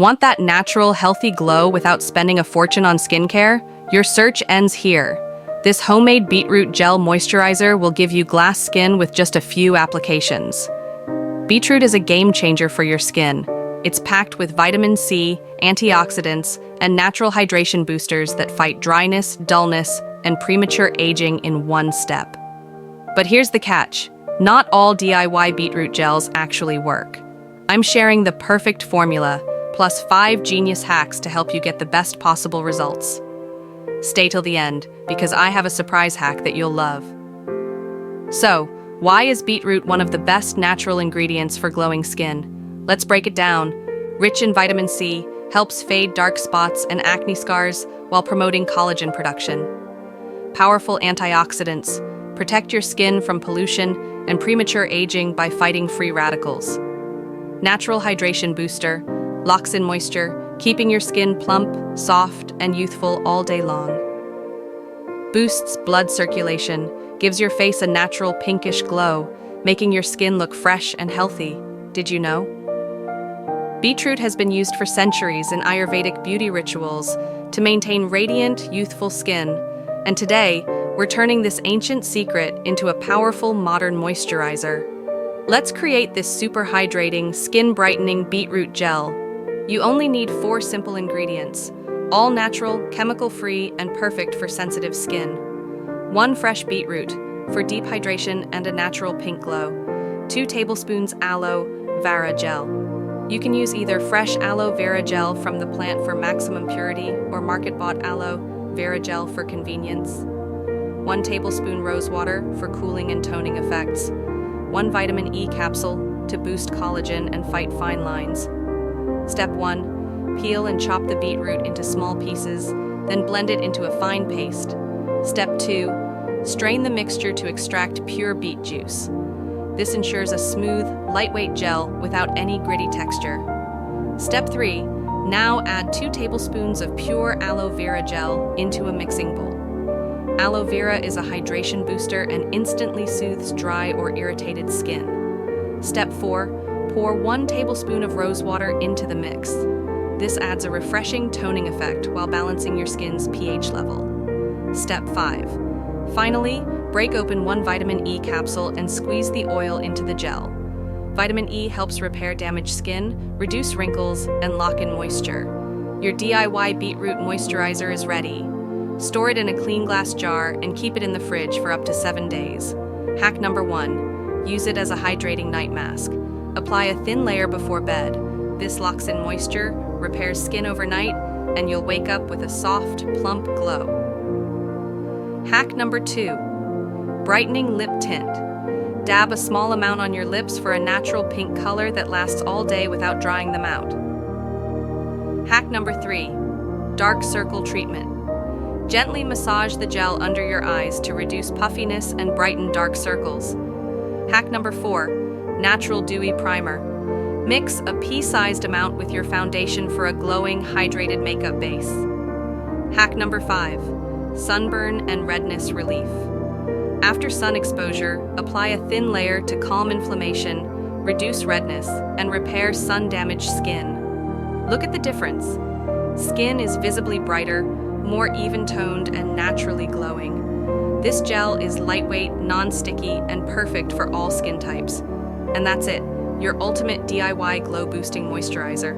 Want that natural, healthy glow without spending a fortune on skincare? Your search ends here. This homemade beetroot gel moisturizer will give you glass skin with just a few applications. Beetroot is a game changer for your skin. It's packed with vitamin C, antioxidants, and natural hydration boosters that fight dryness, dullness, and premature aging in one step. But here's the catch. Not all DIY beetroot gels actually work. I'm sharing the perfect formula, plus 5 genius hacks to help you get the best possible results. Stay till the end, because I have a surprise hack that you'll love. So, why is beetroot one of the best natural ingredients for glowing skin? Let's break it down. Rich in vitamin C, helps fade dark spots and acne scars while promoting collagen production. Powerful antioxidants, protect your skin from pollution and premature aging by fighting free radicals. Natural hydration booster, locks in moisture, keeping your skin plump, soft, and youthful all day long. Boosts blood circulation, gives your face a natural pinkish glow, making your skin look fresh and healthy. Did you know? Beetroot has been used for centuries in Ayurvedic beauty rituals to maintain radiant, youthful skin, and today, we're turning this ancient secret into a powerful modern moisturizer. Let's create this super hydrating, skin-brightening beetroot gel. You only need 4 simple ingredients, all natural, chemical-free, and perfect for sensitive skin. 1 fresh beetroot for deep hydration and a natural pink glow. 2 tablespoons aloe vera gel. You can use either fresh aloe vera gel from the plant for maximum purity or market-bought aloe vera gel for convenience. 1 tablespoon rose water for cooling and toning effects. 1 vitamin E capsule to boost collagen and fight fine lines. Step 1. Peel and chop the beetroot into small pieces, then blend it into a fine paste. Step 2. Strain the mixture to extract pure beet juice. This ensures a smooth, lightweight gel without any gritty texture. Step 3. Now add 2 tablespoons of pure aloe vera gel into a mixing bowl. Aloe vera is a hydration booster and instantly soothes dry or irritated skin. Step 4. Pour 1 tablespoon of rose water into the mix. This adds a refreshing toning effect while balancing your skin's pH level. Step 5. Finally, break open 1 vitamin E capsule and squeeze the oil into the gel. Vitamin E helps repair damaged skin, reduce wrinkles, and lock in moisture. Your DIY beetroot moisturizer is ready. Store it in a clean glass jar and keep it in the fridge for up to 7 days. Hack number 1. Use it as a hydrating night mask. Apply a thin layer before bed. This locks in moisture, repairs skin overnight, and you'll wake up with a soft, plump glow. Hack number 2. Brightening lip tint. Dab a small amount on your lips for a natural pink color that lasts all day without drying them out. Hack number 3. Dark circle treatment. Gently massage the gel under your eyes to reduce puffiness and brighten dark circles. Hack number 4. Natural dewy primer. Mix a pea-sized amount with your foundation for a glowing, hydrated makeup base. Hack number 5. Sunburn and redness relief. After sun exposure, apply a thin layer to calm inflammation, reduce redness, and repair sun-damaged skin. Look at the difference. Skin is visibly brighter, more even-toned, and naturally glowing. This gel is lightweight, non-sticky, and perfect for all skin types. And that's it, your ultimate DIY glow-boosting moisturizer.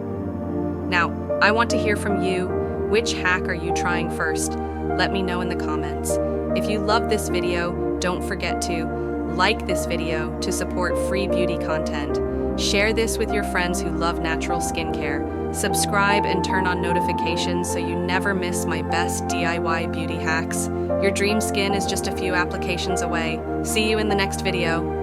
Now, I want to hear from you. Which hack are you trying first? Let me know in the comments. If you love this video, don't forget to like this video to support free beauty content. Share this with your friends who love natural skincare. Subscribe and turn on notifications so you never miss my best DIY beauty hacks. Your dream skin is just a few applications away. See you in the next video.